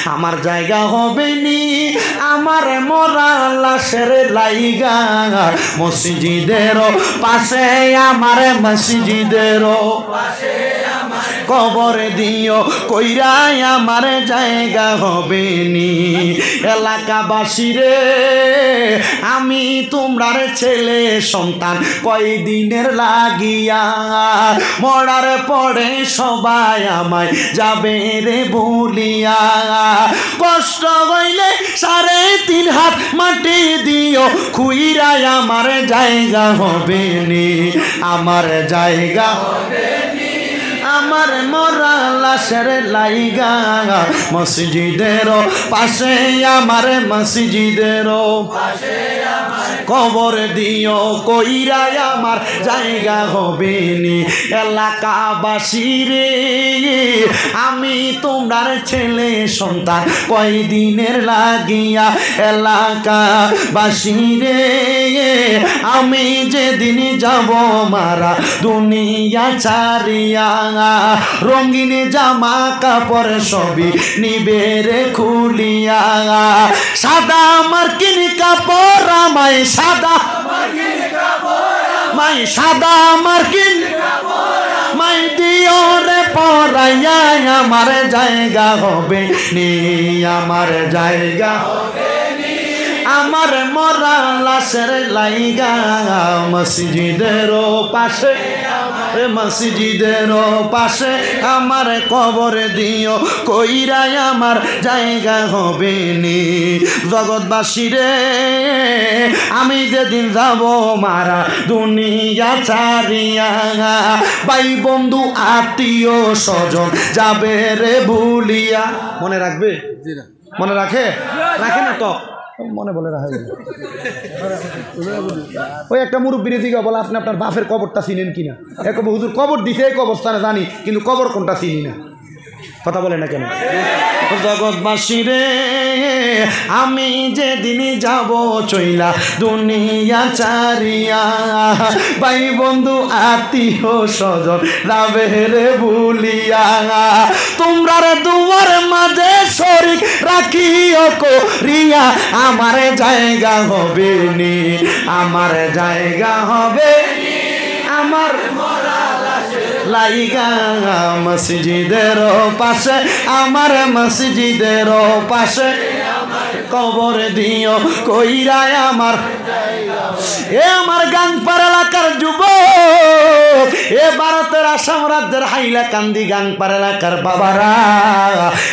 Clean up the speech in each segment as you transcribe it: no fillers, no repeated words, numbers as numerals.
আমার জায়গা হবে নি আমার মরা লাশের লাইগা মসজিদের পাশে আমার মসজিদের পাশে কবর দিও কইরাই আমার জায়গা হবে নি এলাকাবাসী রে আমি তোমরার ছেলে সন্তান কয়দিনের লাগিয়া মরার পরে সবাই আমায় যাবে রে ভুলিয়া কষ্ট হইলে 3.5 হাত মাটি দিও খুইরাই আমার জায়গা হবে নি আমার জায়গা হবে নি আমার মরা লাশের লাইগা মসজিদের পাশে আমার মসজিদের পাশে কবর দিও কইরাই আমার জায়গা হবে নি এলাকাবাসী রে আমি তোমার ছেলে সন্তান কয়দিনের লাগিয়া এলাকাবাসী রে আমি যেদিন যাব মারা দুনিয়া ছাড়িয়া রঙিন জামা কাপড় সবই নিবে রে খুলিয়া সাদা মার্কিন কাপড় আমায় সাদা মাই সাদা মার্কিন মাই দিও রে পরাইয়া আমার জায়গা হবে নি আমার জায়গা হবে নি আমার মরা লাশের লাইগা মসজিদের পাশে মসজিদের পাশে আমার কবর দিও কইরাই আমার জায়গা হবে নি জগৎবাসী রে আমি যেদিন যাব মারা দুনিয়া ছাড়িয়া ভাই বন্ধু আত্মীয় স্বজন যাবে রে ভুলিয়া মনে রাখবে মনে রাখে রাখে না তো মনে বলে রাখে ওই একটা মুরব্বীর দিকে বলে আপনি আপনার বাপের কবরটা চিনেন কিনা এক হুজুর কবর দিছে এই কবরস্থানে জানি কিন্তু কবর কোনটা চিনি না কথা বলে না কেন জগৎবাসী রে আমি যেদিন যাব চইলা দুনিয়া ছাড়িয়া ভাই বন্ধু আত্মীয় স্বজন যাবে রে ভুলিয়া তোমরার দুয়ার মাঝে শরীক রাখিও করিয়া আমার জায়গা হবে নি আমার জায়গা হবে আমার লাইগা মসজিদের পাশে আমার মসজিদের পাশে কবর দিও কইরাই আমার এ আমার গাংপাড়া এলাকার যুবক এ ভারতের আসাম রাজ্যের হাইলাকান্দি গাংপাড়া এলাকার বাবারা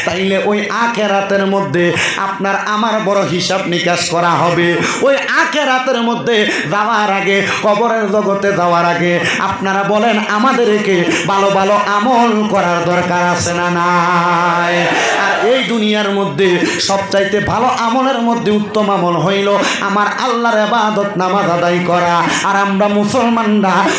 তাইলে ওই আখেরাতের মধ্যে আপনার আমার বড় হিসাব নিকাশ করা হবে ওই আখেরাতের মধ্যে যাওয়ার আগে কবরের জগতে যাওয়ার আগে আপনারা বলেন আমাদেরকে ভালো ভালো আমল করার দরকার আছে না নাই আর এই দুনিয়ার মধ্যে সবচাইতে ভালো আমলের মধ্যে উত্তম আমল হইল আমার আল্লাহর ইবাদত নামাজ আদায় করা আর আমরা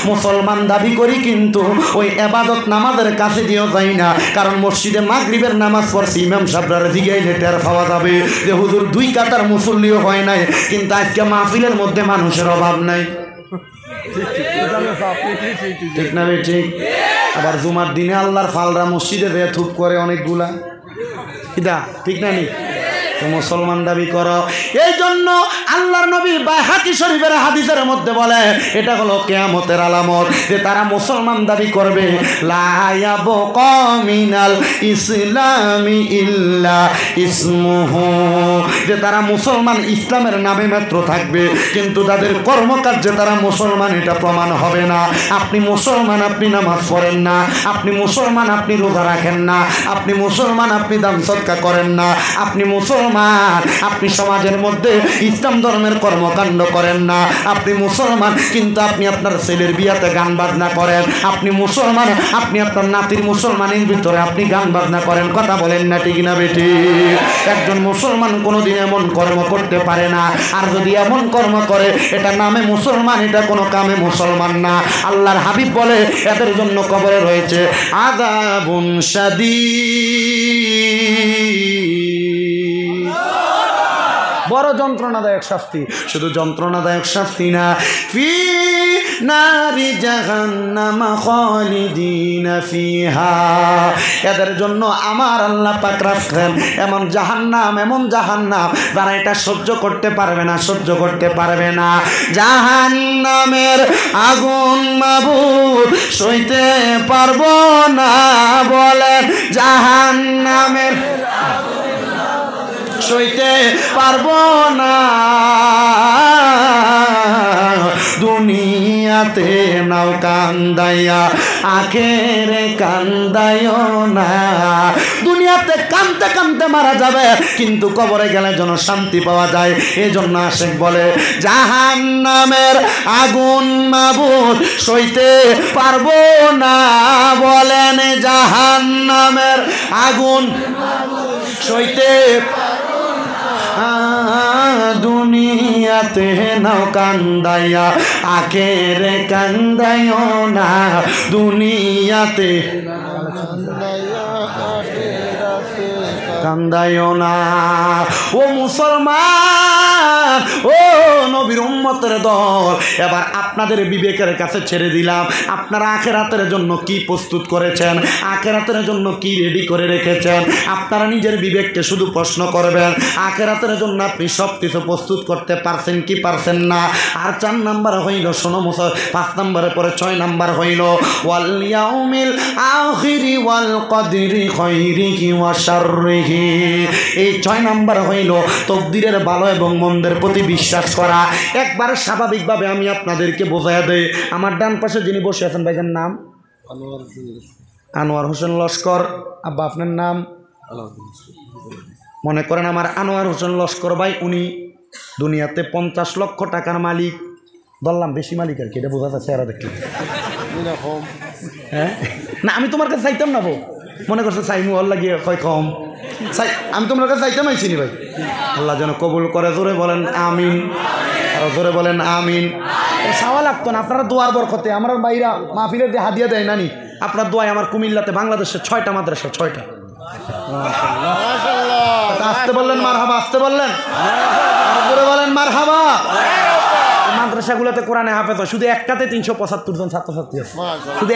মুসলমান দাবি করি কিন্তু ওই ইবাদত নামাজের কাছে দিয়েও যাই না কারণ মসজিদে মাগরিবের নামাজ পড়ছি ইমাম সাহেবরা জিগাইলে টের পাওয়া যাবে যে হুজুর 2 কাতার মুসল্লিও হয় নাই কিন্তু আজকে মাহফিলের মধ্যে মানুষের অভাব নাই ঠিক না ঠিক আবার জুমার দিনে আল্লাহর ফালরা মসজিদে যেয়ে থুপ করে অনেকগুলা কিদা ঠিক না নি মুসলমান দাবি করো এই জন্য আল্লাহর নবী বাইহাকি শরীফের হাদিসের মধ্যে বলে এটা হলো কিয়ামতের আলামত যে তারা মুসলমান দাবি করবে লা ইয়াবকা মিনাল ইসলামি ইল্লা ইসমুহু যে তারা মুসলমান ইসলামের নামে মাত্র থাকবে কিন্তু তাদের কর্মকার্যে তারা মুসলমান এটা প্রমাণ হবে না আপনি মুসলমান আপনি নামাজ পড়েন না আপনি মুসলমান আপনি রোজা রাখেন না আপনি মুসলমান আপনি দান সদকা করেন না আপনি মুসলমান আপনি সমাজের মধ্যে ইসলাম ধর্মের কর্মকাণ্ড করেন না আপনি মুসলমান কিন্তু আপনি আপনার ছেলের বিয়াতে গান বাজনা করেন আপনি মুসলমান আপনি আপনার নাতির মুসলমানের ভিতরে আপনি গান বাজনা করেন কথা বলেন না ঠিক না বেটি একজন মুসলমান কোনোদিন এমন কর্ম করতে পারে না আর যদি এমন কর্ম করে এটা নামে মুসলমান এটা কোনো কামে মুসলমান না আল্লাহর হাবিব বলে এদের জন্য কবরে রয়েছে আযাবুন শাদীদ বড় যন্ত্রণাদায়ক শাস্তি শুধু যন্ত্রণাদায়ক শাস্তি না ফি নারি জাহান্নাম খালিদিনা ফিহা। এদের জন্য আমার আল্লাহ পাক রাখেন এমন জাহান্নাম, এমন জাহান্নাম যারা এটা সহ্য করতে পারবে না, সহ্য করতে পারবে না। জাহান্নামের আগুন মাবুদ সইতে পারবো না, বলেন জাহান্নামের সইতে পারবো না। দুনিয়াতে নাও কান্দাইয়া আখেরে কান্দাইও না। দুনিয়াতে কানতে কানতে মারা যাবে, কিন্তু কবরে গেলে যেন শান্তি পাওয়া যায়। এই জন্য আশেক বলে জাহান্নামের আগুন মাবুদ সইতে পারবো না, বলেন জাহান্নামের আগুন সইতে দুনিয়াতে নাও কান্দাইয়া আখেরে কান্দাইও না। দুনিয়াতে কান্দাইও না। ও মুসলমান, ও নবীর উম্মতের দল, এবার আপনাদের বিবেকের কাছে ছেড়ে দিলাম। আপনারা আখিরাতের জন্য কি প্রস্তুত করেছেন, আখিরাতের জন্য কি রেডি করে রেখেছেন? আপনারা নিজের বিবেককে শুধু প্রশ্ন করবেন, আখিরাতের জন্য আপনি সব কিছু প্রস্তুত করতে পারছেন কি পারছেন না? আর 4 নাম্বার হইল, শোনো মুসল, 5 নাম্বারের পরে 6 নাম্বার হইল ওয়াল ইয়াউমিল আখিরি ওয়াল কদরি খাইরিহি ওয়া শাররিহি। এই 6 নাম্বার হইল তকদিরের ভালো এবং মন্দের প্রতি বিশ্বাস করা। একবার স্বাভাবিকভাবে আমি আপনাদেরকে বোঝাইয়া দেই। আমার ডান পাশে যিনি বসে আছেন ভাইজান নাম আনোয়ার হোসেন লস্কর। আব্বা আপনার নাম? মনে করেন আমার আনোয়ার হোসেন লস্কর ভাই, উনি দুনিয়াতে 50 লক্ষ টাকার মালিক। বললাম বেশি মালিক আর কি, এটা বোঝা যাচ্ছে এরা দেখলে। হ্যাঁ না, আমি তোমার কাছে চাইতাম না বউ, মনে করছে চাইমু হল লাগিয়ে কয় কম চাই, আমি তোমার কাছে চাইতাম আইছিনি ভাই। আল্লাহ যেন কবুল করে, জোরে বলেন আমিন, আর জোরে বলেন আমিন। চাওয়া লাগতো না, আপনারা দোয়ার বরকতে আমার বাইরা মাহফিলের যে হাদিয়া দেয় নানি, আপনার দোয়ায় আমার কুমিল্লাতে বাংলাদেশে 6টা মাদ্রাসা, 6টা। আসতে বললেন মারহাবা, আসতে বললেন, আর জোরে বলেন মারহাবা। মাদ্রাসাগুলোতে কোরআনে হাফেজ হয়, শুধু একটাতে 375 জন ছাত্রছাত্রী আছে, শুধু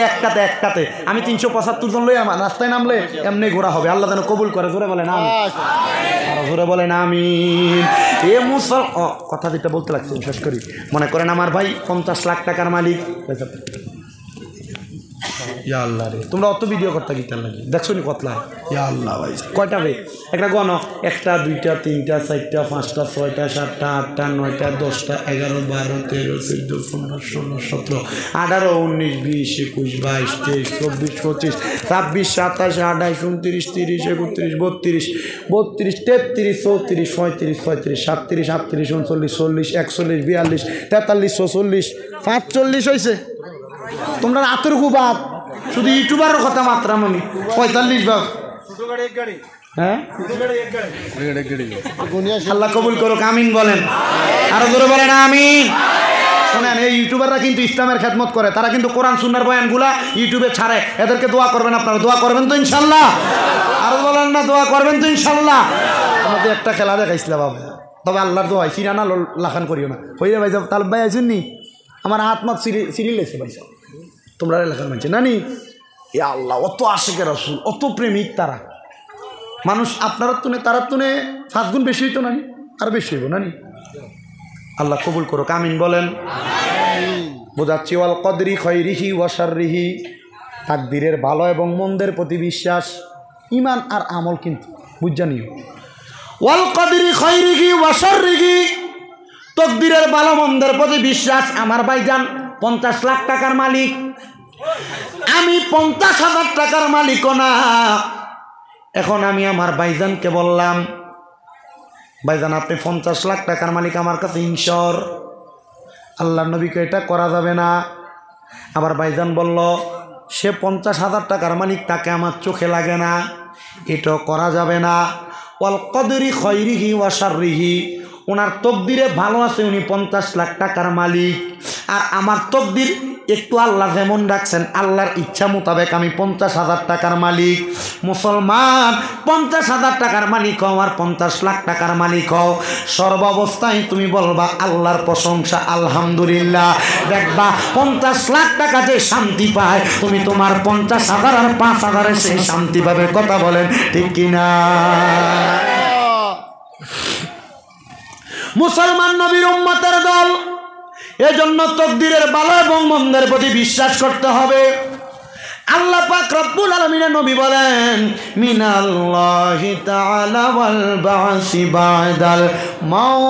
একটাতে। আমি 375 জন লই আমার রাস্তায় নামলে এমনি ঘোরা হবে। আল্লাহ যেন কবুল করে, জোরে বলেন আমিন, আর জোরে বলেন আমিন। এ মুসল কথা যেটা বলতে লাগছে শেষ করি। মনে করেন আমার ভাই 50 লাখ টাকার মালিক। ইয়া আল্লাহ রে, তোমরা অত ভিডিও করতে গিয়ে লাগে দেখছো নি কতলা? ইয়া আল্লাহ ভাই, কয়টা রে? একটা গণ, 1টা 2টা 3টা 4টা 5টা 6টা 7টা 8টা 9টা 10টা 11 12 13 14 15 16 17 18 19 20 21 22 23 24 25 26 27 28 29 30 31 32 33 33 34 35 36 37 38 39 40 41 42 43 44 45 হয়েছে। তোমরা আতর গুবাদ শুধু ইউটিউবারের কথা মাত্রাম আমি 45 ভাগ। হ্যাঁ আল্লাহ কবুল করুক, আমিন বলেন, আরো জোরে বলেন আমিন। শোনেন, এই ইউটিউবাররা কিন্তু ইসলামের খেদমত করে, তারা কিন্তু কোরআন সুন্নাহর বয়ানগুলা ইউটিউবে ছাড়ে। এদেরকে দোয়া করবেন, আপনারা দোয়া করবেন তো ইনশাল্লাহ? আরো বলেন না, দোয়া করবেন তো ইনশাল্লাহ? আমাদের একটা খেলা দেখাইছিলাম বাবা, তবে আল্লাহর দোয়া চিনা না লাখান করিও না। হইয়া ভাই সাহেব, তালব ভাই আইসুন নি, আমার হাত মাত সিরিল লেছে ভাই সাহেব, তোমরা এলাকার মানছে নানি। এ আল্লাহ, অত আশেকের রাসূল, অত প্রেমিক তারা। মানুষ আপনার তুনে তারা তুনে 5 গুণ বেশি হইতো নানি, আর বেশি হইব নানি। আল্লাহ কবুল করুক, আমিন বলেন। বোঝাচ্ছি ওয়াল কদরি খাইরিহি ওয়া শাররিহি, তাকদীরের ভালো এবং মন্দের প্রতি বিশ্বাস, ঈমান আর আমল কিন্তু বুঝা নিও। ওয়াল কদরি খাইরিহি ওয়া শাররিহি, তাকদীরের ভালো মন্দের প্রতি বিশ্বাস। আমার ভাইজান 50 লাখ টাকার মালিক, আমি 50,000 টাকার মালিকও না। এখন আমি আমার ভাইজানকে বললাম, ভাইজান আপনি 50 লাখ টাকার মালিক, আমার কাছে ইনশর। আল্লাহর নবীকে এটা করা যাবে না। আবার ভাইজান বলল সে 50,000 টাকার মালিক, তাকে আমার চোখে লাগে না, এটাও করা যাবে না। ওয়াল কদরি খাইরিহি ওয়া শাররিহি, ওনার তকদিরে ভালো আছে, উনি 50 লাখ টাকার মালিক, আর আমার তকদির একটু আল্লাহ যেমন রাখছেন, আল্লাহর ইচ্ছা মোতাবেক আমি 50,000 টাকার মালিক। মুসলমান 50,000 টাকার মালিক হও আর 50 লাখ টাকার মালিক হও, সর্বাবস্থায় তুমি বলবা আল্লাহর প্রশংসা আলহামদুলিল্লাহ। দেখবা 50 লাখ টাকা যে শান্তি পায়, তুমি তোমার 50,000 আর 5,000 সেই শান্তি পাবে। কথা বলেন ঠিক কিনা? মুসলমান নবীর উম্মতের দল, এজন্য তাকদীরের ভালো এবং মন্দের প্রতি বিশ্বাস করতে হবে। আল্লাহ পাক রব্বুল আলামিনের নবী বলেন, মিনাল্লাহি তাআলা ওয়াল বাসি বাদাল মাউত।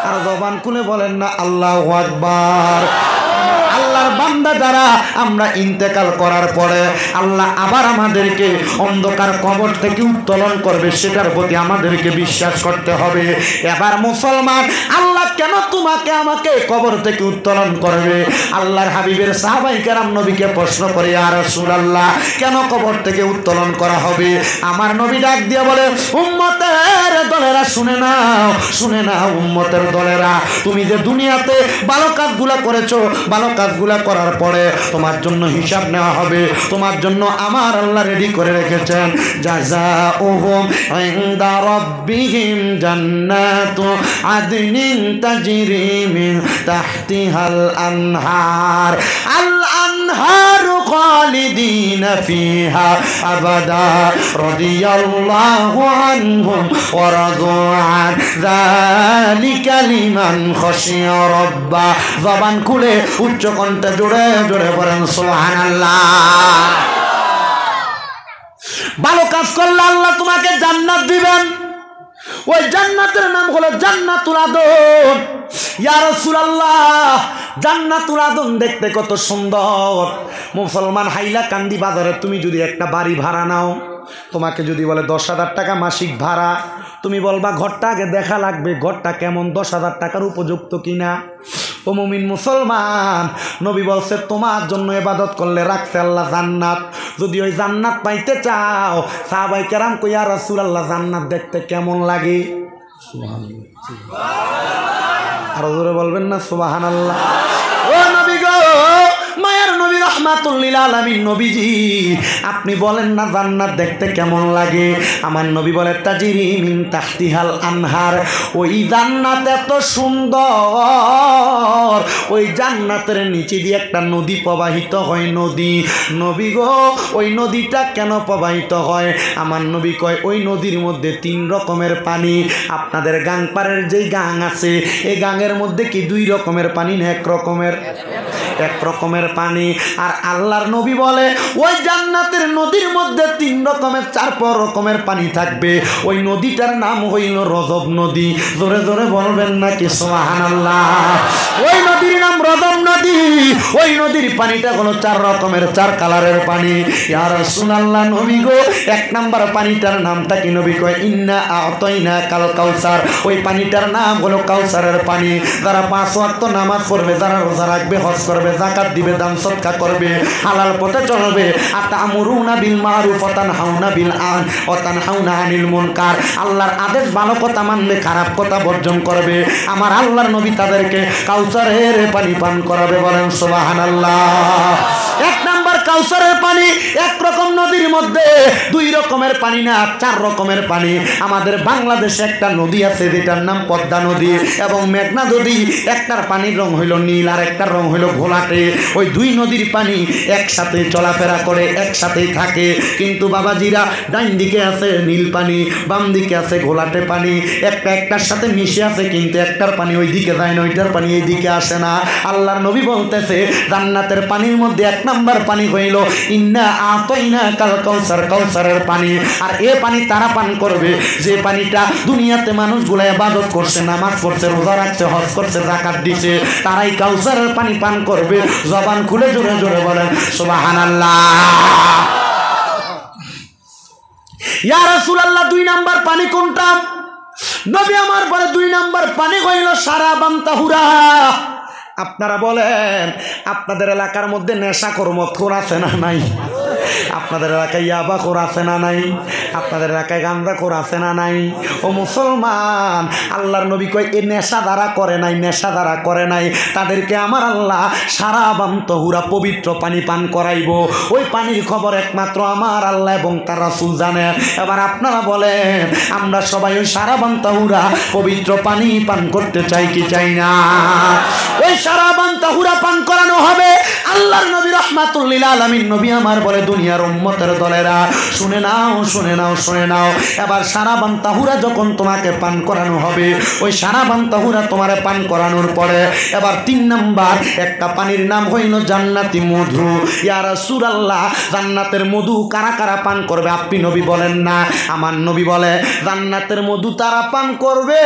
আর জবান খুলে বলেন না আল্লাহু আকবার। আল্লাহর বান্দা যারা আমরা ইন্তেকাল করার পরে আল্লাহ আবার আমাদেরকে অন্ধকার কবর থেকে উত্তোলন করবে, সেটার প্রতি আমাদেরকে বিশ্বাস করতে হবে। এবার মুসলমান, আল্লাহ কেন তোমাকে আমাকে কবর থেকে উত্তোলন করবে? আল্লাহর হাবিবের সাহাবায়ে কেরাম নবীকে প্রশ্ন করে, ইয়া রাসূলুল্লাহ, কেন কবর থেকে উত্তোলন করা হবে? আমার নবী ডাক দিয়ে বলে, উম্মতের দলেরা শুনে নাও, শুনে নাও উম্মতের দলেরা, তুমি যে দুনিয়াতে ভালো কাজগুলো করেছো, ভালো কাজগুলা করার পরে তোমার জন্য হিসাব নেওয়া হবে। তোমার জন্য আমার আল্লাহ রেডি করে রেখেছেন, জাযাউহুম ইনদা রাব্বিহিম জান্নাতু আদনিন তাজরি মিন তাহতিহাল আনহার, আল আনহারু খালিদিনা ফিহা আবাদা রাদিয়াল্লাহু আনহুম ওয়া রাদু আন যালিকা লিমান খাশিয়া রাব্বা। জবান খুলে উচ্চ কণ্ঠে জোরে জোরে বলেন সুবহানাল্লাহ। ভালো কাজ করলে আল্লাহ তোমাকে জান্নাত দিবেন। ওই জান্নাতের নাম হলো জান্নাতুল আদন। ইয়া রাসূলুল্লাহ, জান্নাতুল আদন দেখতে কত সুন্দর। মুসলমান, হাইলাকান্দি বাজারে তুমি যদি একটা বাড়ি ভাড়া নাও, তোমাকে যদি বলে 10,000 টাকা মাসিক ভাড়া, তুমি বলবা ঘরটা আগে দেখা লাগবে, ঘরটা কেমন, 10,000 টাকার উপযুক্ত কিনা। ও মুমিন মুসলমান, নবী বলছে তোমার জন্য ইবাদত করলে রাখছে আল্লাহ জান্নাত। যদি ওই জান্নাত পাইতে চাও, সাহাবায়ে কেরাম কই, ইয়া রাসূলুল্লাহ, জান্নাত দেখতে কেমন লাগে? আরো জোরে বলবেন না সুবহানাল্লাহ। ও নবী গো, মায়ের নবী রাহমাতুল লিল আলামিন নবীজি, আপনি বলেন না জান্নাত দেখতে কেমন লাগে? আমার নবী বলে, তাজরি মিন তাহতিহাল আনহার। ওই জান্নাত এত সুন্দর, ওই জান্নাতের নিচে দিয়ে একটা নদী প্রবাহিত হয়। নদী, নবী গো, ওই নদীটা কেন প্রবাহিত হয়? আমার নবী কয়, ওই নদীর মধ্যে 3 রকমের পানি। আপনাদের গাংপাড়ের যেই গাং আছে, এই গাঙের মধ্যে কি 2 রকমের পানি না 1 রকমের? 1 রকমের পানি। আর আল্লাহর নবী বলে, ওই জান্নাতের নদীর মধ্যে 3 রকমের 4 রকমের পানি থাকবে। ওই নদীটার নাম হইল রজব নদী। জোরে জোরে বলবেন নাকি সুবহানাল্লাহ। ওই নদীর নাম রজব নদী। ওই নদীর পানিটা হলো 4 রকমের 4 কালারের পানি। ইয়া রাসূলুল্লাহ, নবী গো, 1 নাম্বার পানিটার নামটা কি? নবী কয়, ইন্না আতাইনা কাল কাউসার। ওই পানিটার নাম হলো কাউসারের পানি। যারা 5 ওয়াক্ত নামাজ পড়বে, যারা রোজা রাখবে, হজ করবে, যাকাত দিবে, দান সদকা করবে, হালাল পথে চলবে, আতামুরুনা বিল মারুফ ওয়া তানহাউনা আনিল মুনকার, আল্লাহর আদেশ ভালো কথা মানবে, খারাপ কথা বর্জন করবে, আমার আল্লাহর নবী তাদেরকে কাউসারের পানি পান করাবে। বলেন সুবহানাল্লাহ। 1 নাম্বার কাউসারের পানি। 1 রকম নদীর মধ্যে 2 রকমের পানি না, 4 রকমের পানি। আমাদের বাংলাদেশে একটা নদী আছে যেটার নাম পদ্মা নদী এবং মেঘনা নদী। একটার পানির রং হইল নীল আর একটার রং হইল ঘোলাটে। ওই 2 নদীর পানি একসাথে চলাফেরা করে, একসাথেই থাকে। কিন্তু বাবাজিরা, ডাইন দিকে আছে নীল পানি, বাম দিকে আছে ঘোলাটে পানি। একটার সাথে মিশে আছে, কিন্তু একটার পানি ওই দিকে যায় না, ওইটার পানি এই দিকে আসে না। আল্লাহর নবী বলতেছে, জান্নাতের পানির মধ্যে 1 নাম্বার পানি হইল ইন্না আতাইনা কাল কাউসার, কাউসারের পানি। আর এ পানি তারা পান করবে যে পানিটা দুনিয়াতে মানুষগুলো ইবাদত করছে, নামাজ পড়ছে, রোজা রাখছে, হজ করছে, যাকাত দিছে, তারাই কাউসারের পানি পান করবে। জবান খুলে জোরে জোরে বলেন সুবহানাল্লাহ। ইয়া রাসূলুল্লাহ, 2 নাম্বার পানি কোনটা? নবী আমার বলে, 2 নাম্বার পানি হইল শারাবান তাহুরা। আপনারা বলেন, আপনাদের এলাকার মধ্যে নেশাখোর মদখোর আছে না নাই? আপনাদের এলাকায় ইয়াবাখোর আছে না নাই? আপনাদের এলাকায় গাঁজাখোর আছে না নাই? ও মুসলমান, আল্লাহর নবী কয় এ নেশা দ্বারা করে নাই, নেশা দ্বারা করে নাই, তাদেরকে আমার আল্লাহ সারাবান তহুরা পবিত্র পানি পান করাইব। ওই পানির খবর একমাত্র আমার আল্লাহ এবং তার রাসূল জানে। এবার আপনারা বলেন, আমরা সবাই ওই সারাবান তহুরা পবিত্র পানি পান করতে চাই কি চাই না? ওই সারাবান তহুরা পান করানো হবে। আল্লাহর নবী রাহমাতুল লিল আলামিন নবী আমার বলে, দুনিয়ার উম্মতের দলেরা শুনে নাও, শুনে নাও, শুনে নাও। এবার সারাবান তাহুরা যখন তোমাকে পান করানো হবে, ওই সারাবান তাহুরা তোমারে পান করানোর পরে এবার 3 নাম্বার একটা পানির নাম হইল জান্নাতি মধু। ইয়া রাসূলুল্লাহ, জান্নাতের মধু কারা কারা পান করবে? আপনি নবী বলেন না, আমার নবী বলে জান্নাতের মধু তারা পান করবে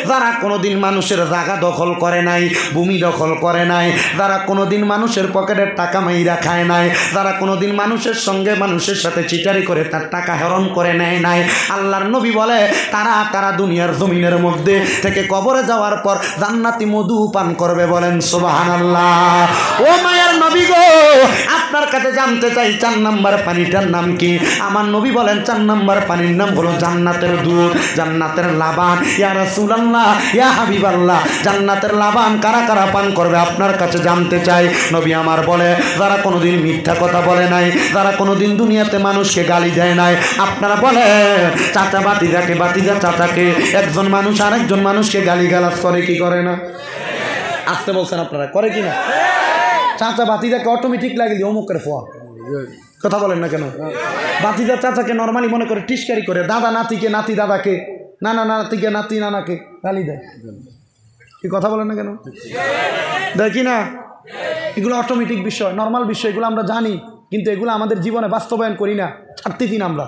যারা কোনোদিন মানুষের জায়গা দখল করে নাই, ভূমি দখল করে নাই, যারা কোনোদিন মানুষের পকেটের টাকা মাইরা খায় নাই, যারা কোনোদিন মানুষের সঙ্গে মানুষের সাথে চিটারি করে তার টাকা হরণ করে নেয় নাই। আল্লাহর নবী বলে তারা তারা দুনিয়ার জমিনের মধ্যে থেকে কবরে যাওয়ার পর জান্নাতি মধু পান করবে। বলেন সুবহানাল্লাহ। ও মায়ের নবী গো, আপনার কাছে জানতে চাই 4 নাম্বার পানিটার নাম কি? আমার নবী বলেন 4 নাম্বার পানির নাম হলো জান্নাতের দুধ, জান্নাতের লাবান। ইয়া রাসূলুল্লাহ, ইয়া হাবিবাল্লাহ, জান্নাতের লাবান কারা কারা পান করবে আপনার কাছে জানতে চাই। নবী আমার বলে যারা কোনোদিন মিথ্যা কথা বলে নাই, যারা কোনোদিন দুনিয়াতে মানুষকে গালি দেয় নাই। আপনারা বলে চাচা বাতিজাকে, বাতিজা চাচাকে, একজন মানুষ আরেকজন মানুষকে গালিগালাজ করে কি করে না? আসতে বলছেন আপনারা, করে কি না? চাচা বাতিজাকে অটোমেটিক লাগলি অমুকের ফোয়া, কথা বলেন না কেন? বাতিজা চাচাকে নর্মালি মনে করে টিস্কারি করে, দাদা নাতিকে, নাতি দাদাকে, নানা নাতিকে, নাতি নানাকে গালি দেয়। কি কথা বলেন না কেন? দেখি না, এগুলো অটোমেটিক বিষয়, নর্মাল বিষয়, এগুলো আমরা জানি, কিন্তু এগুলো আমাদের জীবনে বাস্তবায়ন করি না, ছাড়তেছি না আমরা।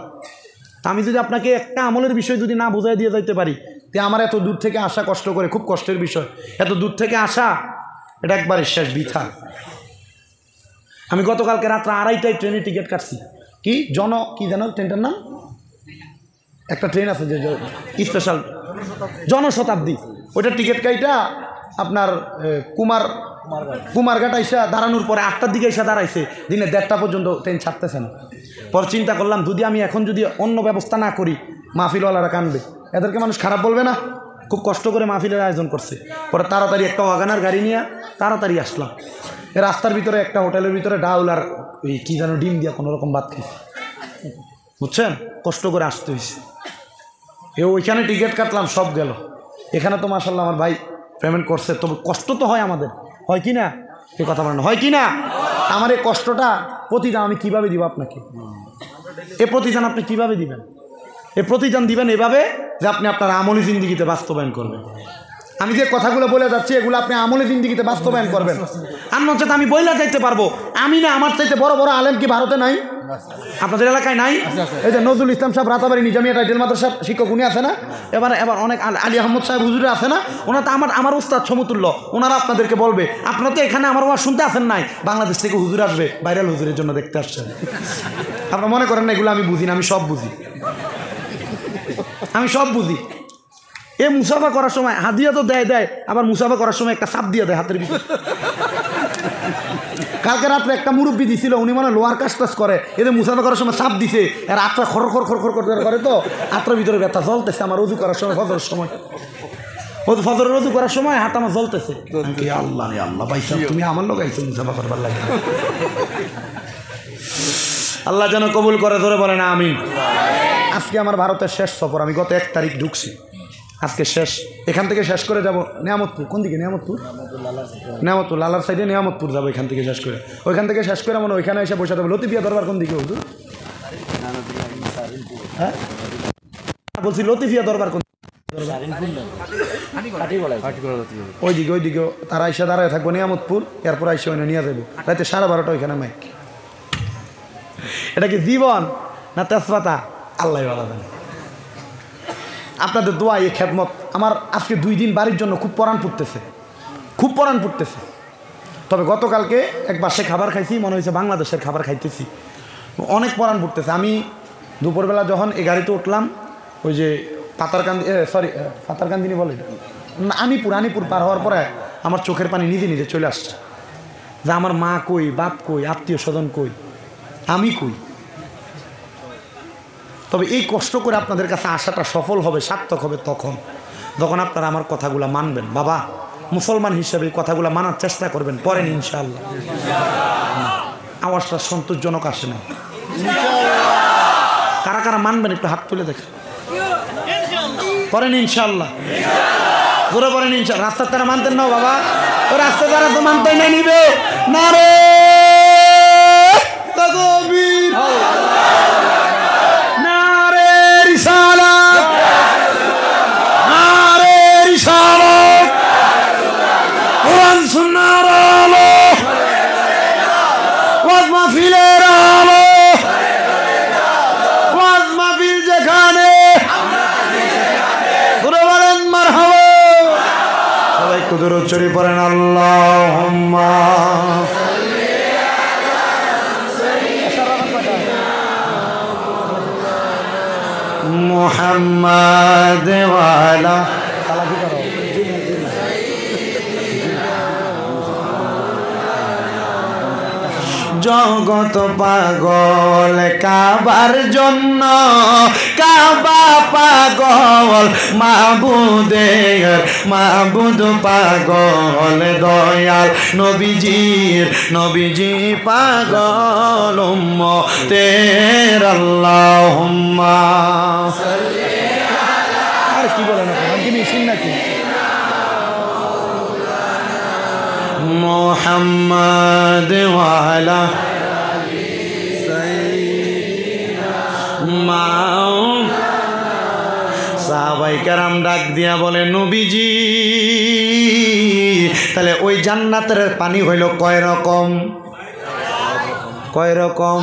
আমি যদি আপনাকে একটা আমলের বিষয় যদি না বোঝাই দিয়ে যাইতে পারি, তে আমার এত দূর থেকে আসা কষ্ট করে, খুব কষ্টের বিষয়, এত দূর থেকে আসা এটা একবারে শেষ বৃথা। আমি গতকালকে রাত্রে 2:30টায় ট্রেনের টিকিট কাটছি। কি কি জানো ট্রেনটার নাম? একটা ট্রেন আছে যে স্পেশাল জনশতাব্দী, ওইটার টিকিট কাইটা আপনার কুমারঘাট আইসা দাঁড়ানোর পরে 8টার দিকে এসে দাঁড়াইছে, দিনে 1:30টা পর্যন্ত ট্রেন ছাড়তেছে না। পর চিন্তা করলাম যদি আমি এখন যদি অন্য ব্যবস্থা না করি, মাহফিলওয়ালারা কানবে, এদেরকে মানুষ খারাপ বলবে না? খুব কষ্ট করে মাহফিলের আয়োজন করছে। পরে তাড়াতাড়ি একটা ওয়াগানার গাড়ি নিয়ে তাড়াতাড়ি আসলাম। রাস্তার ভিতরে একটা হোটেলের ভিতরে ডাউল আর ওই কী যেন ডিম দিয়া কোনো রকম ভাত খাইছি, বুঝছেন? কষ্ট করে আসতে হয়েছে। ওইখানে টিকিট কাটলাম, সব গেল। এখানে তো মাশাআল্লাহ আমার ভাই পেমেন্ট করছে, তবে কষ্ট তো হয় আমাদের, হয় কি না? এই কথা বলেন, হয় কি না? আমার এই কষ্টটা প্রতিদান আমি কিভাবে দিব আপনাকে? এ প্রতিদান আপনি কিভাবে দিবেন? এ প্রতিদান দিবেন এভাবে যে আপনি আপনার আমলি জিন্দিগিতে বাস্তবায়ন করবেন। আমি যে কথাগুলো বলে যাচ্ছি এগুলো আপনি আমলি জিন্দিগিতে বাস্তবায়ন করবেন। আর নচেত আমি বইলা যাইতে পারবো, আমি না আমার চাইতে বড় বড় আলেম কি ভারতে নাই? আপনাদের এলাকায় নাই? এই যে নজরুল ইসলাম সাহেব রাতাবাড়ি নিজামিয়া টাইটেল মাদ্রাসার শিক্ষক, উনি আছে না? এবার অনেক আলী আহমদ সাহেব হুজুরে আছে না? ওনারা তো আমার উস্তাদ সমতুল্য, ওনারা আপনাদেরকে বলবে। আপনারা তো এখানে আমার ওয়াজ শুনতে আসেন নাই, বাংলাদেশ থেকে হুজুর আসবে, ভাইরাল হুজুরের জন্য দেখতে আসছেন। আপনারা মনে করেন না এগুলো আমি বুঝি না? আমি সব বুঝি, আমি সব বুঝি। এ মুসাফা করার সময় হাদিয়া তো দেয়, আবার মুসাফা করার সময় একটা চাপ দিয়ে দেয় হাতের ভিতরে। কালকে রাত্রে একটা মুরব্বী দিছিল, উনি মানে লোয়ার কাজ করে, এদের মুসাফা করার সময় চাপ দিছে, আর আত্রা খর করে তো আত্রার ভিতরে ব্যথা জ্বলতেছে। আমার রুজু করার সময়, ফজরের সময়, ফজরের রুজু করার সময় হাত আমার জ্বলতেছে। আল্লাহ আল্লাহ ভাই সাহেব, তুমি আমার লোক আইছো মুসাফা করবার লাগে। আল্লাহ যেন কবুল করে, ধরে বলে না আমিন। আজকে আমার ভারতের শেষ সফর, আমি গত 1 তারিখ ঢুকছি, আজকে শেষ। এখান থেকে শেষ করে যাব নিয়ামতপুর। কোন দিকে? নিয়ামতপুর লালার সাইডে নিয়ামতপুর যাবো, এখান থেকে শেষ করে। ওইখান থেকে শেষ করে মানে ওইখানে এসে বসে যাবো। লতিফিয়া দরবার কোন দিকে হুজুর? হ্যাঁ বলছি লতিফিয়া দরবার কোন? ওইদিকে তারা এসে দাঁড়ায় থাকবো নিয়ামতপুর, এরপর এসে ওইখানে নিয়ে যাবো রাতে 12:30 ওইখানে মাইক। এটা কি জীবন না তেজপাতা? আল্লাহ ভালো জানে। আপনাদের দোয়া, এই খেদমত আমার আজকে 2 দিন বাড়ির জন্য খুব পরাণ ফুটতেছে। তবে গতকালকে এক বাসে খাবার খাইছি, মনে হয়েছে বাংলাদেশের খাবার খাইতেছি, অনেক পরাণ ফুটতেছে। আমি দুপুরবেলা যখন এই গাড়িতে উঠলাম, ওই যে পাতারকান্দিনী বলে আনিপুর পার হওয়ার পরে আমার চোখের পানি নিজে চলে আসছে যে আমার মা কই, বাপ কই, আত্মীয় স্বজন কই, আমি কই। তবে এই কষ্ট করে আপনাদের কাছে আসাটা সফল হবে, সার্থক হবে তখন যখন আপনারা আমার কথাগুলো মানবেন। বাবা, মুসলমান হিসেবে এই কথাগুলো মানার চেষ্টা করবেন, পরেন ইনশাআল্লাহ। আওয়াজটা সন্তোষজনক আসে না। কারা কারা মানবেন একটু হাত তুলে দেখেন, পরেন ইনশাআল্লাহ, জোরে পরেন ইনশাআল্লাহ। রাস্তার তারা মানতেন না বাবা, ও রাস্তার তারা তো মানতেই না, নিবে না রে তাকবীর, নারে রিসালাত, নারে রিসালাত, কোরআন সুন্নাহর আলো, ওয়াজ মাহফিলের আলো, ওয়াজ মাহফিল যেখানে, ঘুরে বলেন মারহাবা। সবাই একটু দরুদ শরীফ পড়েন, আল্লাহুম্মা মুহাম্মাদ ওয়ালা জগত পাগল কাবার জন্য, কাবা পাগল মাবুদের মাবুদ পাগল দয়াল নবীজি পাগল উম্মতের আল্লাহুম্মা। আর কি বলেন আপনি মিশিন নাকি? মুহাম্মাদ ওয়ালা সাহাবায়ে কেরাম ডাক দিয়া বলে, নবীজি তাহলে ওই জান্নাতের পানি হইল কয় রকম? কয় রকম?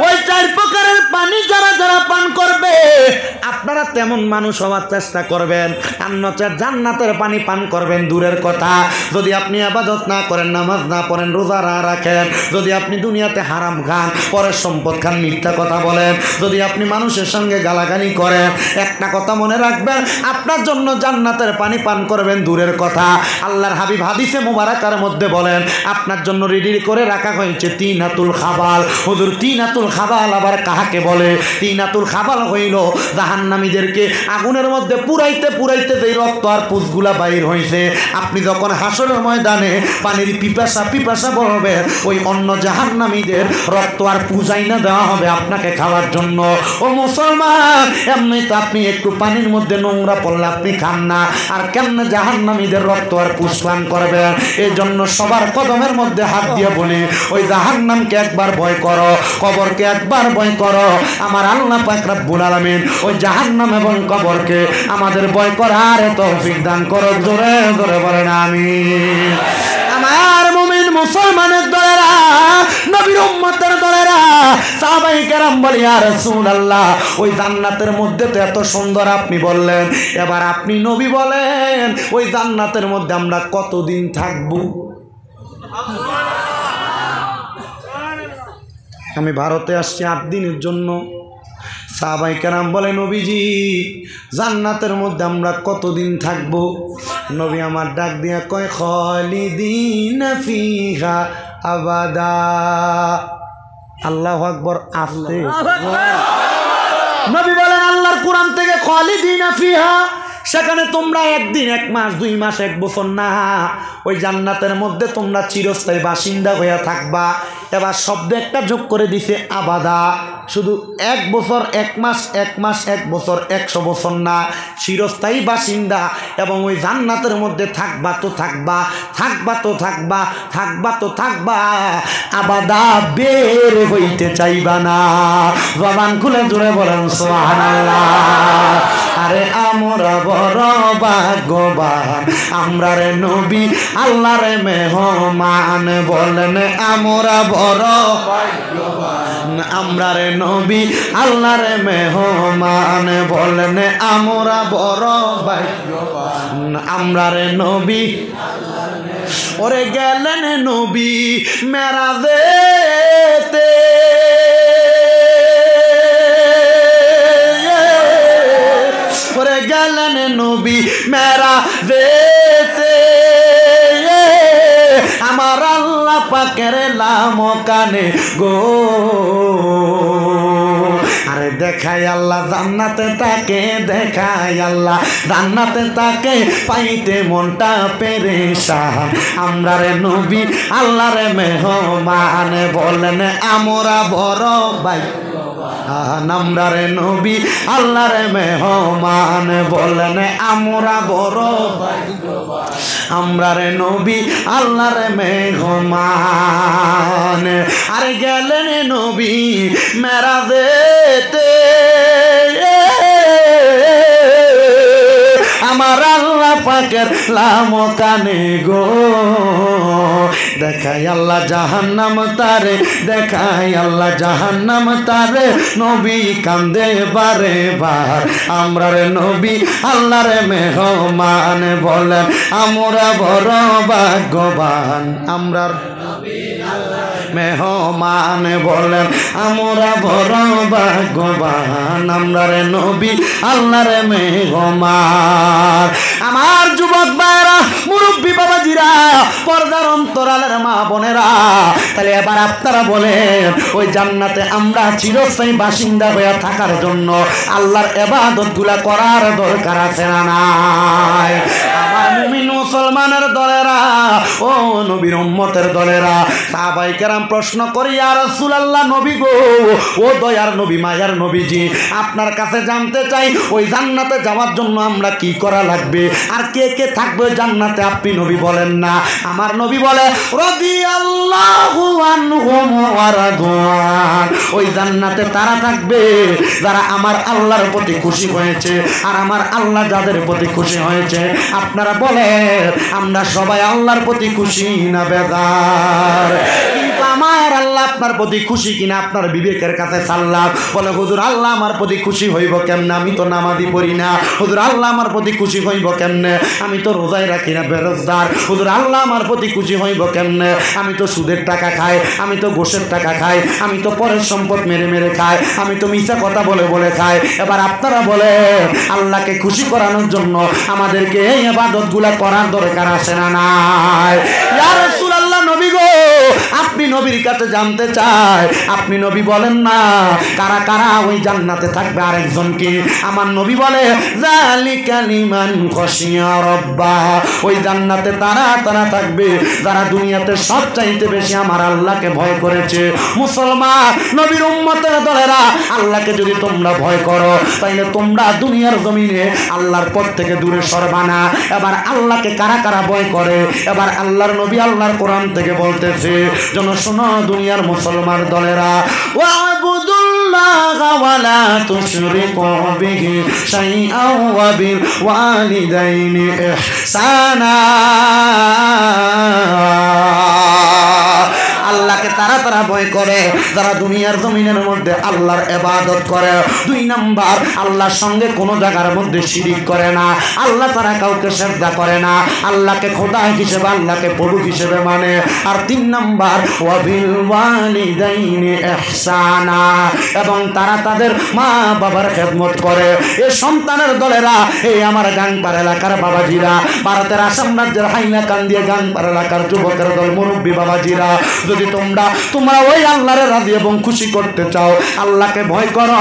ওই 4 প্রকারের পানি যারা যারা পান করবে আপনারা তেমন মানুষ হওয়ার চেষ্টা করবেন, অন্যথায় জান্নাতের পানি পান করবেন দূরের কথা। যদি আপনি ইবাদত না করেন, নামাজ না পড়েন, রোজা না রাখেন, যদি আপনি দুনিয়াতে হারাম খান, পরের সম্পদ খান, মিথ্যা কথা বলেন, যদি আপনি মানুষের সঙ্গে গালাগালি করেন, একটা কথা মনে রাখবেন, আপনার জন্য জান্নাতের পানি পান করবেন দূরের কথা। আল্লাহর হাবিব হাদিসে মুবারাকার মধ্যে বলেন, আপনার জন্য রেডি করে রাখা হয়েছে তিনাতুল খাবাল। হুজুর তিনাতুল খাবাল আবার কাহাকে বলে? তিনাতুল খাবাল হইল জাহান্নামীদেরকে আগুনের মধ্যে পুরাইতে পুরাইতে যেই রক্ত আর পুষগুলা বাইর হইছে, আপনি যখন হাসরের ময়দানে পানির পিপাসা বলবে, ওই অন্য জাহান্নামীদের রক্ত আর পুজাই না দেওয়া হবে আপনাকে খাওয়ার জন্য। ও মুসলমান, এমনি তো আপনি একটু পানির মধ্যে নোংরা পড়লে আপনি খান না, আর কেমনে জাহান্নামীদের রক্ত আর পুষপান করবেন? এই জন্য সবার কদমের মধ্যে হাত দিয়ে বলি, ওই জাহান্নামকে একবার ভয় করো, কবরকে একবার ভয় করো। আমার আল্লাহ পাক রব্বুল আলামিন ওই জাহান্নাম এবং কবরকে আমাদের ভয় করার তৌফিক দান করো। জোরে জোরে বলেন আমিন। আমার মুমিন মুসলমানের দলেরা, নবীর উম্মতের দলেরা, সাহাবায়ে কেরাম বলে, ইয়া রাসূলুল্লাহ ওই জান্নাতের মধ্যে তো এত সুন্দর আপনি বললেন, এবার আপনি নবী বলেন ওই জান্নাতের মধ্যে আমরা কতদিন থাকবো? আমি ভারতে আসছি 8 দিনের জন্য। সাহাবায়ে কেরাম বলে, নবীজি জান্নাতের মধ্যে আমরা কতদিন থাকব? নবী আমার ডাক দিয়া কয়, খালিদিনা ফিহা আবাদা। আল্লাহু আকবার। আসতে নবী বলেন আল্লাহর কোরআন থেকে, খালিদিনা ফিহা, সেখানে তোমরা 1 দিন 1 মাস 2 মাস 1 বছর না, ওই জান্নাতের মধ্যে তোমরা চিরস্থায়ী বাসিন্দা হয়ে থাকবা। এবার শব্দ একটা যোগ করে দিছে আবাদা, শুধু 1 বছর 1 মাস 1 মাস 1 বছর 100 বছর না, চিরস্থায়ী বাসিন্দা। এবং ওই জান্নাতের মধ্যে থাকবা তো থাকবা, থাকবা তো থাকবা, থাকবা তো থাকবা, আবাদা বের হইতে চাইবা না। জবান খুলে জোরে বলেন সুবহানাল্লাহ। আরে আমরা বড় ভাগ্যবান, আমরা রে নবী আল্লাহর মেহমান, বলেন আমরা বড় ভাগ্যবান, আমরা রে নবী আল্লাহর মেহমান, বলেন আমরা বড় ভাগ্যবান, আমরা রে নবী। ওরে গেলেন নবী মেরাজেতে, ওরে গেলেন নবী মেরাজেতে, আমার আল্লাহ পাকের লাম কানে গো। আরে দেখ দেখাই আল্লাহ জান্নাতে তাকে, দেখাই আল্লাহ জান্নাতে তাকে, পাইতে মনটা পেরেশান। আমরা রে নবী আল্লাহ রে মেহমান, বলেন আমরা বড় ভাগ্যবান। আমরা রে নবী আল্লাহ রে মেহমান, বলেন আমরা বড় ভাগ্যবান। আমরা রে নবী আল্লাহ রে মেহমান। আরে গেলেন নবী মেরাজেতে, আমার আল্লাহ পাকের লামো কানে গো, দেখাই আল্লাহ জাহান্নাম তারে, দেখাই আল্লাহ জাহান্নাম তারে, নবী কান্দে বারে বার। আমরা রে নবী আল্লাহ রে মেহমান, বলেন আমরা বড় ভাগ্যবান। আমরা মেহমান, বলেন আমরা বড় ভাগ্যবান। আমরা রে নবী আল্লাহ রে মেহমান। আমার যুবক ভাইরা, মুরব্বী বাবাজিরা, পর্দার অন্তরালের মা বোনেরা, তাহলে এবার আপনারা বলেন ওই জান্নাতে আমরা চিরস্থায়ী বাসিন্দা হয়ে থাকার জন্য আল্লাহর ইবাদত গুলা করার দরকার আছে না নাই? আমার মুমিন মুসলমানের দলেরা, ও নবীর উম্মতের দলেরা, সাহাবায়ে কেরাম প্রশ্ন করি, ইয়া রাসূলুল্লাহ, নবী গো, ও দয়ার নবী, মায়ার নবীজি, আপনার কাছে জানতে চাই ওই জান্নাতে যাওয়ার জন্য আমরা কি করা লাগবে, আর কে কে থাকবে জান্নাতে, আপনি নবী বলেন না। আমার নবী বলে রাদিয়াল্লাহু আনহুম ওয়া রাদওয়ান, ওই জান্নাতে তারা থাকবে যারা আমার আল্লাহর প্রতি খুশি হয়েছে, আর আমার আল্লাহ যাদের প্রতি খুশি হয়েছে। আপনারা বলেন আমরা সবাই আল্লাহর প্রতি খুশি না বেজার? কিন্তু আমার আল্লাহ আপনার প্রতি খুশি কিনা আপনার বিবেকের কাছে সাল্লাম। বলে হুজুর আল্লাহ আমার প্রতি খুশি হইব কেমনে, আমি তো নামাজি পড়ি না। হুজুর আল্লাহ আমার প্রতি খুশি হইব কেমনে, আমি তো রোজাই রাখি না, বেরোজগার। হুজুর আল্লাহ আমার প্রতি খুশি হইব কেমনে, আমি তো সুদের টাকা খাই, আমি তো ঘুষের টাকা খাই, আমি তো পরের সম্পদ মেরে মেরে খাই, আমি তো মিথ্যা কথা বলে বলে খাই। এবার আপনারা বলে আল্লাহকে খুশি করানোর জন্য আমাদেরকে এই ইবাদত গুলা করার দরকার আছে না নাই? ইয়া রাসূলুল্লাহ, নবী গো, আপনি নবীর কাছে জানতে চাই, আপনি নবী বলেন না কারা কারা ওই জান্নাতে থাকবে। আরেকজন কি? আমার নবী বলে যালিকা লিমান খাশিয়া রাব্বা, ওই জান্নাতে তারা তারা থাকবে যারা দুনিয়াতে সবচাইতে বেশি আমার আল্লাহকে ভয় করেছে। মুসলমান নবীর উম্মতের দলেরা, আল্লাহকে যদি তোমরা ভয় করো তাইলে তোমরা দুনিয়ার জমিনে আল্লাহর পথ থেকে দূরে সরবা না। এবার আল্লাহকে কারা কারা ভয় করে, এবার আল্লাহর নবী আল্লাহর কোরআন থেকে বলতেছে, যেন শোনো দুনিয়ার মুসলমান দলেরা, ওয়াবুদুল্লাহ ওয়ালা তুশরিকু বিহি শাইআন ওয়া বিল ওয়ালিদাইনি ইহসানা। আল্লাহকে তারা তারা ভয় করে যারা দুনিয়ার জমিনের মধ্যে আল্লাহর ইবাদত করে। 2 নাম্বার, আল্লাহর সঙ্গে কোনো জায়গার মধ্যে শিরিক করে না, আল্লাহ তারা কাউকে সিজদা করে না, আল্লাহকে খোদা হিসেবে, আল্লাহকে প্রভু হিসেবে মানে। আর 3 নাম্বার, ওয়া বিল ওয়ালিদাইনি ইহসানা, এবং তারা তাদের মা বাবার খেদমত করে। এই সন্তানের দলেরা, এই আমার গাংপাড়া এলাকার বাবাজিরা, ভারতের আসাম রাজ্যের হাইলাকান্দি গাংপাড়া এলাকার যুবকের দল, মুরব্বী বাবাজিরা, যদি তোমরা ওই আল্লাহরে রাজি এবং খুশি করতে চাও, আল্লাহকে ভয় করো,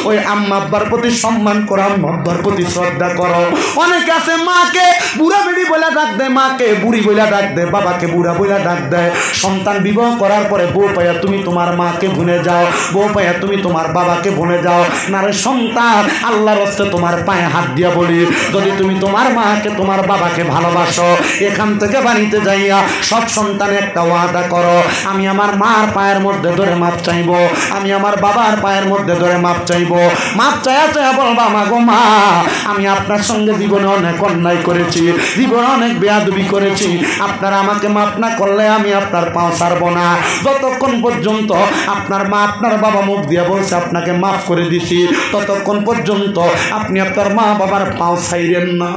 ওই আম্মা আব্বার প্রতি সম্মান করো, আম্মা আব্বার প্রতি শ্রদ্ধা করো। অনেকে আছে মাকে বুড়া বেড়ি বলে ডাক দেয়, মাকে বুড়ি বলে ডাক দেয়, বাবাকে বুড়া বলে ডাক দেয়। সন্তান বিবাহ করার পরে বউ পাইয়া তুমি তোমার মাকে ভুলে যাও, বউ পাইয়া তুমি তোমার বাবাকে ভুলে যাও না রে সন্তান। আল্লাহর রাস্তায় তোমার পায়ে হাত দিয়া বলি, যদি তুমি তোমার মাকে তোমার বাবাকে ভালোবাসো, এখান থেকে বাড়িতে যাইয়া সব সন্তান একটা ওয়াদা করো, আমি আমার মার পায়ের মধ্যে ধরে মাপ চাইবো, আমি আমার বাবার পায়ের মধ্যে ধরে মাপ চাইবো। মাপ চাইয়া চাইয়া বলবা, মা গো মা, আমি আপনার সঙ্গে জীবনে অনেক অন্যায় করেছি, জীবনে অনেক বেয়াদবি করেছি, আপনারা আমাকে মাপ না করলে আমি আপনার পাও ছাড়বো না। যতক্ষণ পর্যন্ত আপনার মা আপনার বাবা মুখ দিয়ে বলছে আপনাকে মাফ করে দিছি, ততক্ষণ পর্যন্ত আপনি আপনার মা বাবার পাও ছাইরেন না।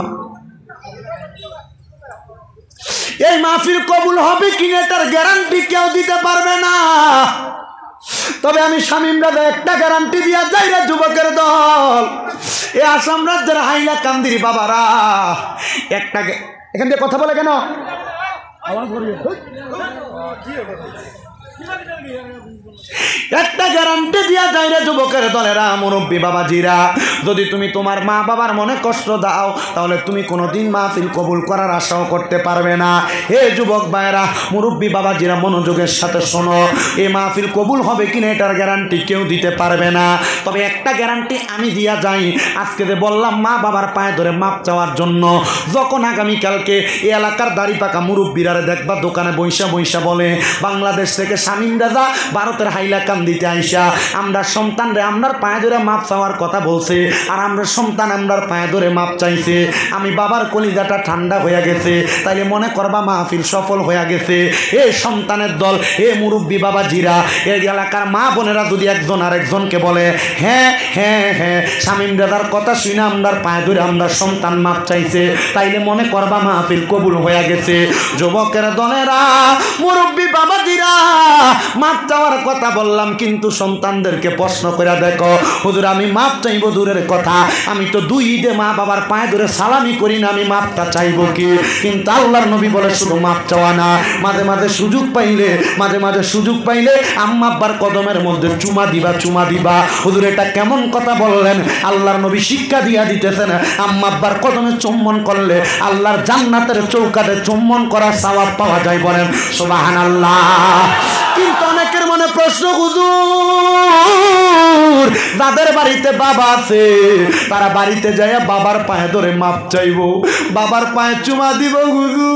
এই মাহফিল কবুল হবে কিনা তার গ্যারান্টি কেউ দিতে পারবে না। তবে আমি শামীম রাজা একটা গ্যারান্টি দিয়া যাই রে যুবকের দল, এই আসাম রাজ্যের হাইলাকান্দির বাবারা, একটা এখান থেকে কথা বলে কেন? একটা গ্যারান্টি দিয়া যায় রে যুবকের দলেরা, মুরব্বী বাবাজিরা, যদি তুমি তোমার মা বাবার মনে কষ্ট দাও তাহলে তুমি কোনোদিন মাহফিল কবুল করার আশাও করতে পারবে না। হে যুবক ভাইরা, মুরব্বী বাবাজিরা, মনোযোগের সাথে শোনো, এই মাহফিল কবুল হবে কিনা এটার গ্যারান্টি কেউ দিতে পারবে না। তবে একটা গ্যারান্টি আমি দিয়া যাই, আজকে যে বললাম মা বাবার পায়ে ধরে মাপ চাওয়ার জন্য, যখন আগামীকালকে এই এলাকার দাড়ি পাকা মুরব্বীরা দেখবা দোকানে বৈশা বৈশা বলে বাংলাদেশ থেকে শামীম রাজা ভারতের হাইলাকান্দিতে আইসা আমরা সন্তানরে আমরার পায়ে ধরে মাপ চাওয়ার কথা বলছে, আর আমরা সন্তান আমরার পায়ে ধরে মাপ চাইছে, আমি বাবার কলিজাটা ঠান্ডা হয়ে গেছে, তাইলে মনে করবা মাহফিল সফল হয়ে গেছে। এই সন্তানের দল, এ মুরব্বী বাবাজিরা, এই এলাকার মা বোনেরা যদি একজন আরেকজনকে বলে হ্যাঁ হ্যাঁ হ্যাঁ শামীম রাজার কথা শুনে আমরার পায়ে ধরে আমরা সন্তান মাপ চাইছে, তাইলে মনে করবা মাহফিল কবুল হয়ে গেছে। যুবকের দলেরা, মুরব্বী বাবাজিরা, মাপ চাওয়ার কথা বললাম, কিন্তু সন্তানদেরকে প্রশ্ন করে দেখো, হুজুর আমি মাপ চাইবো দূরের কথা, আমি তো দুই ঈদে মা বাবার পায়ে ধরে সালামি করি না, আমি মাপটা চাইবো কি? কিন্তু আল্লাহর নবী বলে শুধু মাপ চাওয়া না, মাঝে মাঝে সুযোগ পাইলে আম্মা আব্বার কদমের মধ্যে চুমা দিবা। হুজুর এটা কেমন কথা বললেন? আল্লাহর নবী শিক্ষা দিয়া দিতেছেন, আম্মা আব্বার কদমে চুম্বন করলে আল্লাহর জান্নাতের চৌকাঠে চুম্বন করার সওয়াব পাওয়া যায়। বলেন সুবহানাল্লাহ। কিন্তু অনেকের মনে প্রশ্ন, হুজুর যাদের বাড়িতে বাবা আছে তারা বাড়িতে যায় বাবার পায়ে ধরে মাপ চাইব, বাবার পায়ে চুমা দিব, হুজুর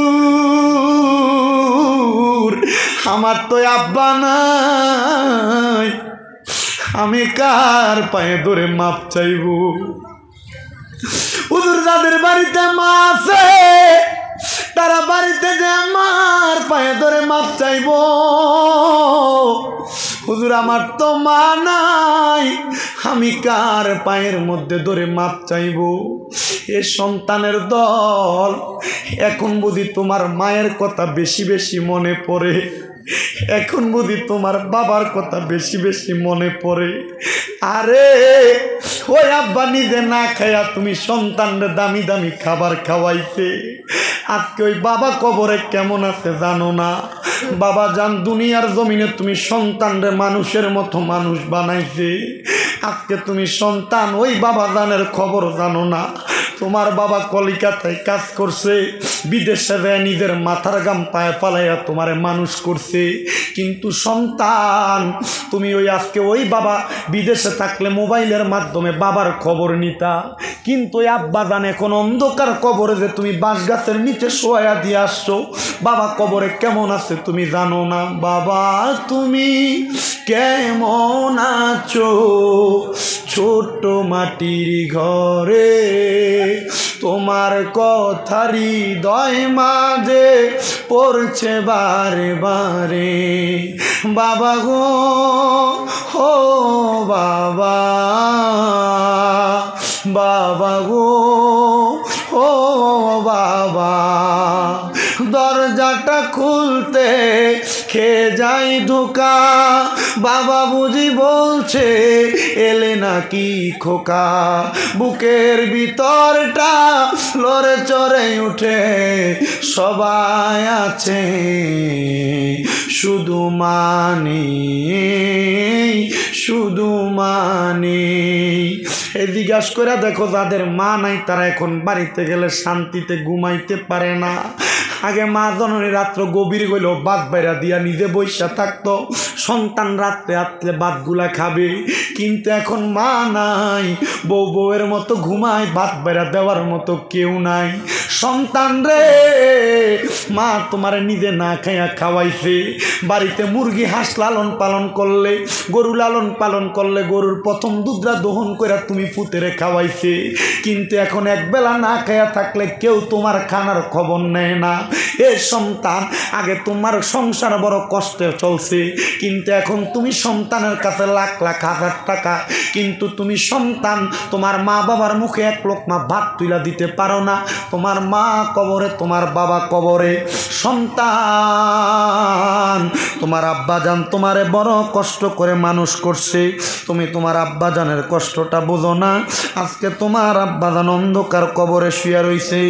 আমার তো আব্বা নাই, আমি কার পায়ে ধরে মাপ চাইব? হুজুর যাদের বাড়িতে মা আছে তারা বাড়িতে যে আমার পায়ে ধরে মাপ চাইব, হুজুর আমার তো মা নাই, আমি কার পায়ের মধ্যে ধরে মাপ চাইব? এ সন্তানের দল, এখন বুঝি তোমার মায়ের কথা বেশি বেশি মনে পড়ে, এখন বুঝি তোমার বাবার কথা বেশি বেশি মনে পড়ে। আরে ওই আব্বা নিজে না খায়া তুমি সন্তানরে দামি দামি খাবার খাওয়াইছে, আজকে ওই বাবা কবরে কেমন আছে জানো না? বাবা জান দুনিয়ার জমিনে তুমি সন্তানরে মানুষের মতো মানুষ বানাইছে, আজকে তুমি সন্তান ওই বাবা জানের খবর জানো না। তোমার বাবা কলিকাতায় কাজ করছে, বিদেশে যায় নিজের মাথার গাম পায়ে ফালাইয়া তোমারে মানুষ করছে, কিন্তু সন্তান তুমি ওই আজকে ওই বাবা বিদেশে থাকলে মোবাইলের মাধ্যমে বাবার খবর নিতা, কিন্তু ওই আব্বা জান এখন অন্ধকার কবরে যে তুমি বাঁশ গাছের নিচে শোয়া দিয়ে আসছো, বাবা কবরে কেমন আছে তুমি জানো না। বাবা তুমি কেমন আছো ছোট মাটির ঘরে, তোমার কথা হৃদয় মাঝে পড়ছে বারে বারে, বাবা গো ও বাবা, বাবা গো ও বাবা, দরজাটা খুলতে খেয়ে যাই ধোকা, বাবা বুঝি বলছে এলে নাকি খোকা, বুকের ভিতরটা লড়ে চড়ে উঠে, সবাই আছে শুধু মানে এই জিজ্ঞাসা করে দেখো, যাদের মা নাই তারা এখন বাড়িতে গেলে শান্তিতে ঘুমাইতে পারে না। আগে মা জননী রাত্র গভীর হইলেও ভাত বাইরা দিয়া নিজে বৈশা থাকতো, সন্তান রাত্রে রাত্রে ভাতগুলা খাবে, কিন্তু এখন মা নাই, বউয়ের মতো ঘুমায়, ভাত বাইরা দেওয়ার মতো কেউ নাই। সন্তান রে, মা তোমার নিজে না খাইয়া খাওয়াইছে, বাড়িতে মুরগি হাঁস লালন পালন করলে, গরু লালন পালন করলে, গরুর প্রথম দুধরা দহন করে তুমি পুতেরে খাওয়াইছে, কিন্তু এখন একবেলা না খাইয়া থাকলে কেউ তোমার খানার খবর নেয় না। এ সন্তান, আগে তোমার সংসার বড় কষ্টে চলছে, কিন্তু এখন তুমি সন্তানের কাছে লাখ লাখ হাজার টাকা, কিন্তু তুমি সন্তান তোমার মা বাবার মুখে এক লোকমা ভাত তুলা দিতে পারো না। তোমার মা কবরে, তোমার বাবা কবরে, সন্তান তোমার আব্বাজান তোমারে বড় কষ্ট করে মানুষ করছে, তুমি তোমার আব্বাজানের কষ্টটা বোঝো না। আজকে তোমার আব্বাজান অন্ধকার কবরে শুয়ে রইছে,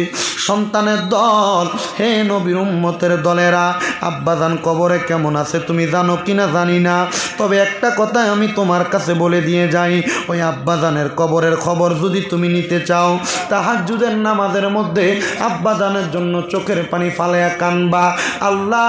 সন্তানের দল, হে নবীর উম্মতের দলেরা, আব্বাজান কবরে কেমন আছে তুমি জানো কিনা জানি না, তবে একটা কথা আমি তোমার কাছে বলে দিয়ে যাই, ওই আব্বাজানের কবরের খবর যদি তুমি নিতে চাও, তাহাজ্জুদের নামাজের মধ্যে আব্বাজানের জন্য চোখের পানি ফালাইয়া কানবা, আল্লাহ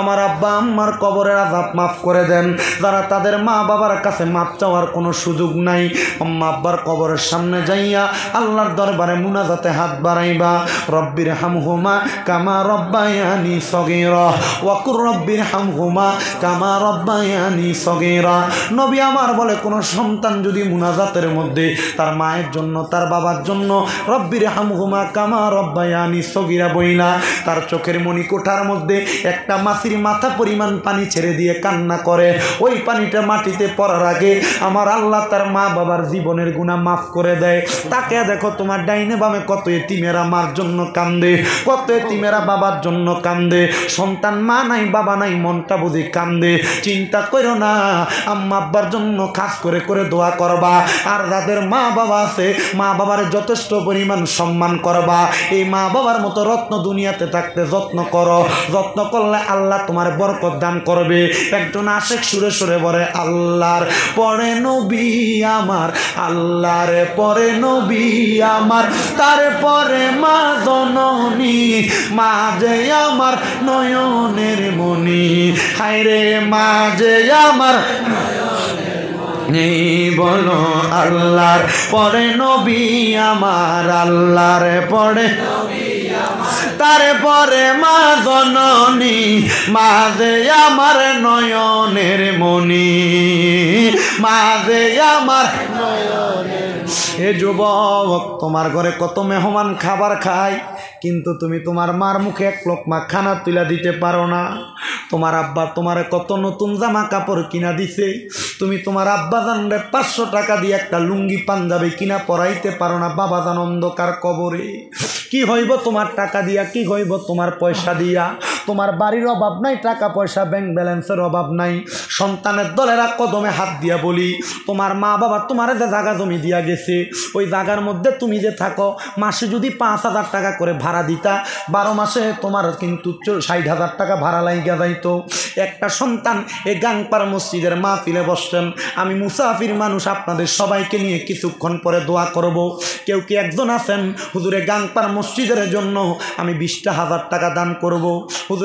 আমার আব্বা আম্মার কবরের আযাব মাফ করে দেন। যারা তাদের মা বাবার কাছে মাপ চাওয়ার কোনো সুযোগ নাই, আম্মা আব্বার কবরের সামনে যাইয়া আল্লাহর দরবারে মুনাজাতে হাত বাড়াইবা, রব্বির হামহুমা কামা রব্বায়ানি সগীরা ওয়াকুর রব্বির হামহুমা কামা রব্বায়ানি সগীরা। নবী আমার বলে কোনো সন্তান যদি মুনাজাতের মধ্যে তার মায়ের জন্য তার বাবার জন্য রব্বির হামহুমা কামা রব্বায়ানি সগীরা বইলা তার চোখের মণিকোঠার মধ্যে একটা মাছির মাথা পরিমাণ পানি ছেড়ে দিয়ে কান্না করে, ওই পানিটা মাটিতে পড়ার আগে আমার আল্লাহ তার মা বাবার জীবনের গুনাহ মাফ করে দেয়। তাকে দেখো তোমার ডাইনে বামে কত এতিমেরা মার জন্য কান্দে, কত এতিমেরা বাবার জন্য কান্দে, সন্তান মা নাই বাবা নাই মনটা বুঝি কান্দে। চিন্তা করো না, আম্মা আব্বার জন্য খাস করে করে দোয়া করবা, আর যাদের মা বাবা আছে মা বাবার যথেষ্ট পরিমাণ সম্মান করবা। এই মা বাবার মতো রত্ন দুনিয়াতে থাকতে যত্ন করো, যত্ন করলে আল্লাহ তোমার বরকত দান করবে। একজন আশেক সুরে সুরে বলে, আল্লাহর পরে নবী আমার, আল্লাহর পরে নবী আমার, তারপরে মা জননী, মা যে আমার নয়নের মণি, হায়রে মা যে আমার নেই বলো, আল্লাহর পরে নবী আমার, আল্লাহর পরে তারপরে মা জননী, মা যে আমার নয়নের মণি, মা যে আমার নয়নের। হে যুবক, তোমার ঘরে কত মেহমান খাবার খায়, কিন্তু তুমি তোমার মার মুখে এক লোকমা খানা তুলা দিতে পারো না। তোমার আব্বা তোমার কত নতুন জামা কাপড় কিনা দিছে, তুমি তোমার আব্বা জানরে 500 টাকা দিয়ে একটা লুঙ্গি পাঞ্জাবি কিনা পরাইতে পারো না। বাবা জান অন্ধকার কবরে, কি হইব তোমার টাকা দিয়া, কি হইব তোমার পয়সা দিয়া? তোমার বাড়ির অভাব নাই, টাকা পয়সা ব্যাংক ব্যালেন্সের অভাব নাই। সন্তানের দলেরা কদমে হাত দিয়া বলি, তোমার মা বাবা তোমার যে জায়গা জমি দিয়া গেছে, ওই জায়গার মধ্যে তুমি যে থাকো, মাসে যদি 5,000 টাকা করে ভাড়া দিতা, 12 মাসে তোমার কিন্তু 60,000 টাকা ভাড়া লাগিয়া যাইতো। একটা সন্তান এই গাংপার মসজিদের মাহফিলে বসছেন, আমি মুসাফির মানুষ, আপনাদের সবাইকে নিয়ে কিছুক্ষণ পরে দোয়া করব। কেউ কি একজন আছেন, হুজুরে গাংপার মসজিদের জন্য আমি 20,000 টাকা দান করব? হুজুর